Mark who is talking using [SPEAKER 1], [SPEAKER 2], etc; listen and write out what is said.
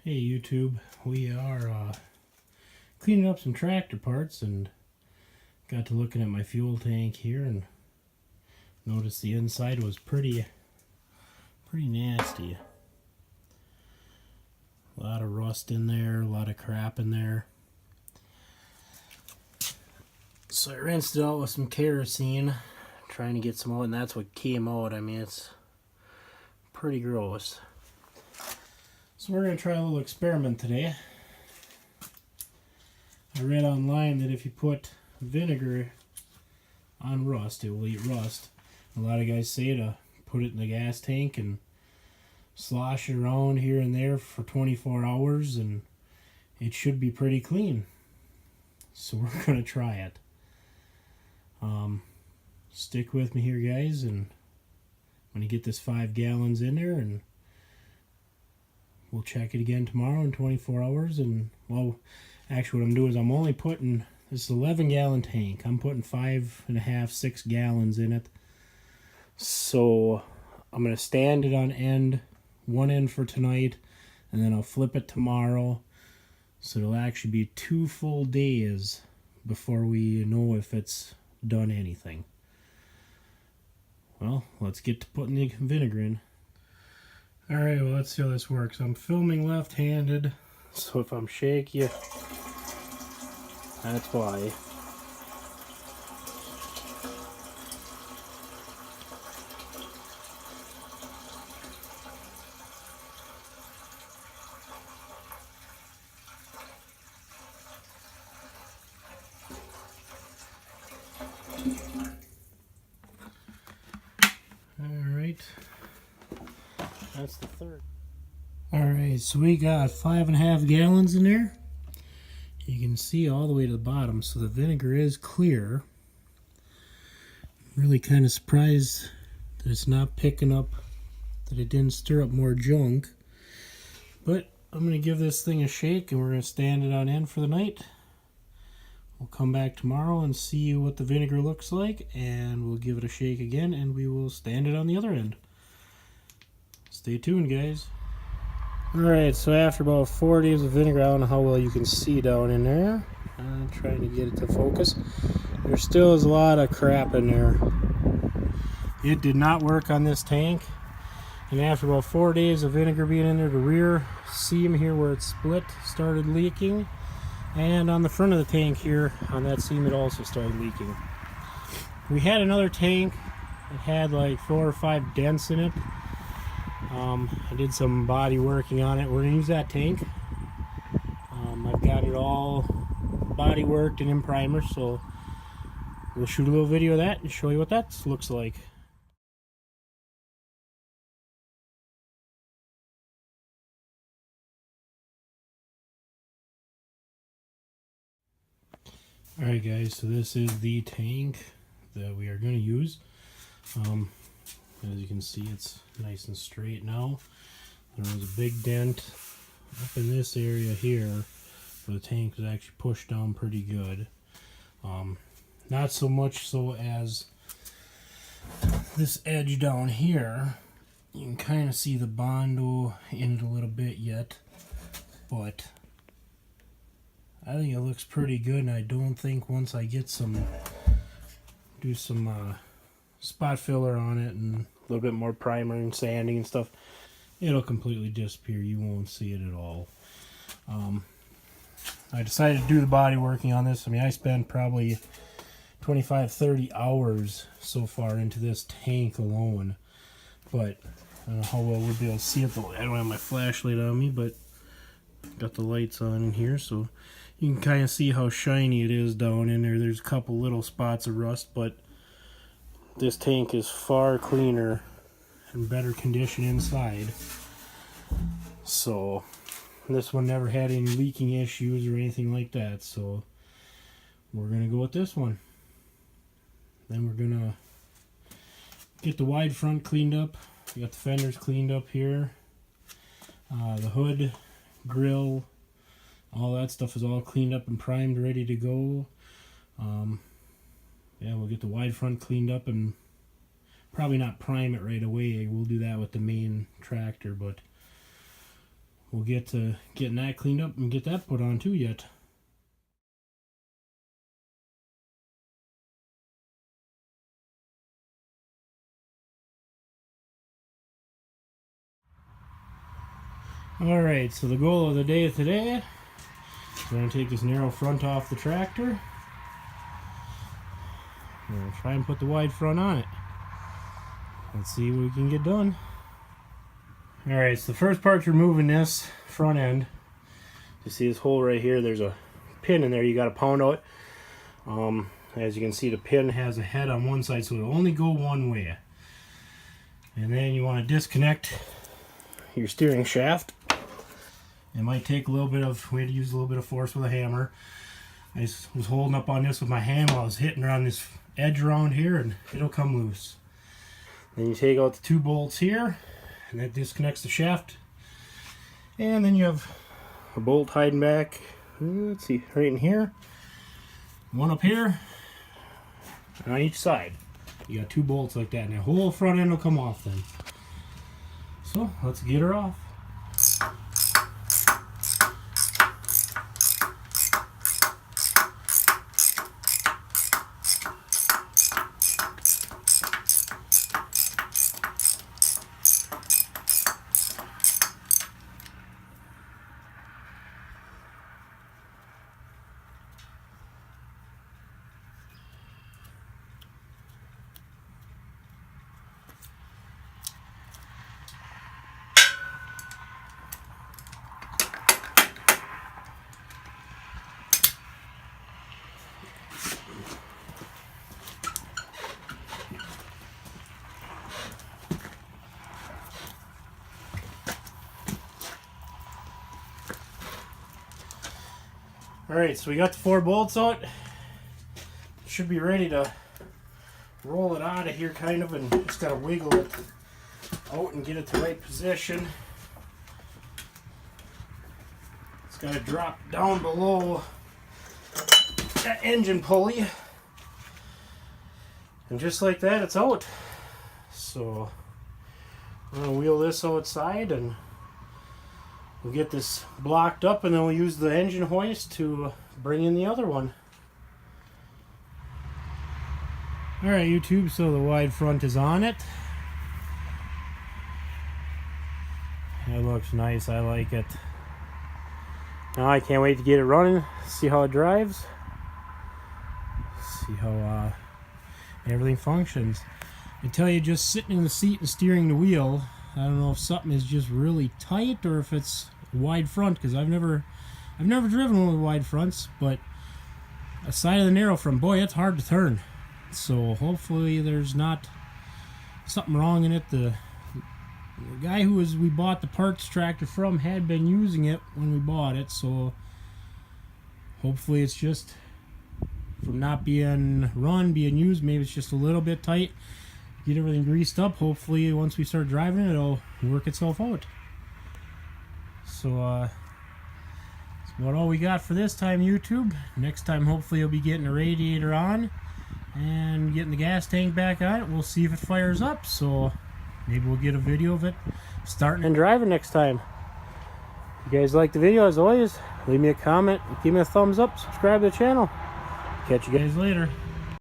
[SPEAKER 1] Hey YouTube, we are cleaning up some tractor parts and got to looking at my fuel tank here and noticed the inside was pretty nasty. A lot of rust in there, a lot of crap in there. So I rinsed it out with some kerosene, trying to get some out, and that's what came out. I mean, it's pretty gross. So we're going to try a little experiment today. I read online that if you put vinegar on rust, it will eat rust. A lot of guys say to put it in the gas tank and slosh it around here and there for 24 hours and it should be pretty clean. So we're going to try it. Stick with me here, guys, and I'm going to get this 5 gallons in there and we'll check it again tomorrow in 24 hours. And, well, actually what I'm doing is I'm only putting, this is an 11-gallon tank. I'm putting 5.5, 6 gallons in it. So I'm going to stand it on one end for tonight, and then I'll flip it tomorrow. So it'll actually be 2 full days before we know if it's done anything. Well, let's get to putting the vinegar in. Alright, well, let's see how this works. I'm filming left-handed, so if I'm shaky, that's why. Alright. That's the third. Alright, so we got 5.5 gallons in there. You can see all the way to the bottom, so the vinegar is clear. I'm really kind of surprised that it's not picking up, that it didn't stir up more junk. But I'm going to give this thing a shake and we're going to stand it on end for the night. We'll come back tomorrow and see what the vinegar looks like, and we'll give it a shake again and we will stand it on the other end. Stay tuned, guys. Alright, so after about 4 days of vinegar, I don't know how well you can see down in there. I'm trying to get it to focus. There still is a lot of crap in there. It did not work on this tank. And after about 4 days of vinegar being in there, the rear seam here where it split started leaking. And on the front of the tank here, on that seam, it also started leaking. We had another tank. It had like 4 or 5 dents in it. I did some body working on it. We're going to use that tank. I've got it all body worked and in primer, so we'll shoot a little video of that and show you what that looks like. Alright guys, so this is the tank that we are going to use. As you can see, it's nice and straight now. There was a big dent up in this area here where the tank was actually pushed down pretty good. Not so much so as this edge down here. You can kind of see the Bondo in it a little bit yet, but I think it looks pretty good, and I don't think once I get do some spot filler on it and a little bit more primer and sanding and stuff, it'll completely disappear. You won't see it at all. I decided to do the body working on this. I mean, I spent probably 25-30 hours so far into this tank alone, but I don't know how well we'll be able to see it. I don't have my flashlight on me, but got the lights on in here, so you can kind of see how shiny it is down in there. There's a couple little spots of rust, but this tank is far cleaner and better condition inside. So this one never had any leaking issues or anything like that, so we're gonna go with this one. Then we're gonna get the wide front cleaned up. We got the fenders cleaned up here, the hood, grill, all that stuff is all cleaned up and primed, ready to go. Yeah, we'll get the wide front cleaned up and probably not prime it right away. We'll do that with the main tractor, but we'll get to getting that cleaned up and get that put on too yet. Alright, so the goal of the day today, we're going to take this narrow front off the tractor. We're going to try and put the wide front on it. Let's see what we can get done. Alright, so the first part's removing this front end. You see this hole right here, there's a pin in there you got to pound out. As you can see, the pin has a head on one side, so it'll only go one way. And then you want to disconnect your steering shaft. It might take a little bit of, we had to use a little bit of force with a hammer. I was holding up on this with my hand while I was hitting around this edge around here, and it'll come loose. Then you take out the 2 bolts here, and that disconnects the shaft. And then you have a bolt hiding back, let's see, right in here. One up here, and on each side. You got 2 bolts like that, and the whole front end will come off then. So, let's get her off. Alright, so we got the 4 bolts out. Should be ready to roll it out of here kind of, and just gotta wiggle it out and get it the right position. It's gotta drop down below that engine pulley. And just like that, it's out. So I'm gonna wheel this outside and we'll get this blocked up, and then we'll use the engine hoist to bring in the other one. Alright YouTube, so the wide front is on it. It looks nice, I like it. Now I can't wait to get it running, see how it drives. See how everything functions. I tell you, just sitting in the seat and steering the wheel, I don't know if something is just really tight or if it's wide front, because I've never driven one with wide fronts, but aside of the narrow front, boy, it's hard to turn. So hopefully there's not something wrong in it. The guy we bought the parts tractor from had been using it when we bought it, so hopefully it's just from not being being used. Maybe it's just a little bit tight. Get everything greased up. Hopefully once we start driving it, it'll work itself out. So that's about all we got for this time, YouTube. Next time hopefully you'll be getting the radiator on and getting the gas tank back on it. We'll see if it fires up, so maybe we'll get a video of it starting and driving next time. If you guys like the video, as always, leave me a comment, give me a thumbs up, subscribe to the channel. Catch you guys later.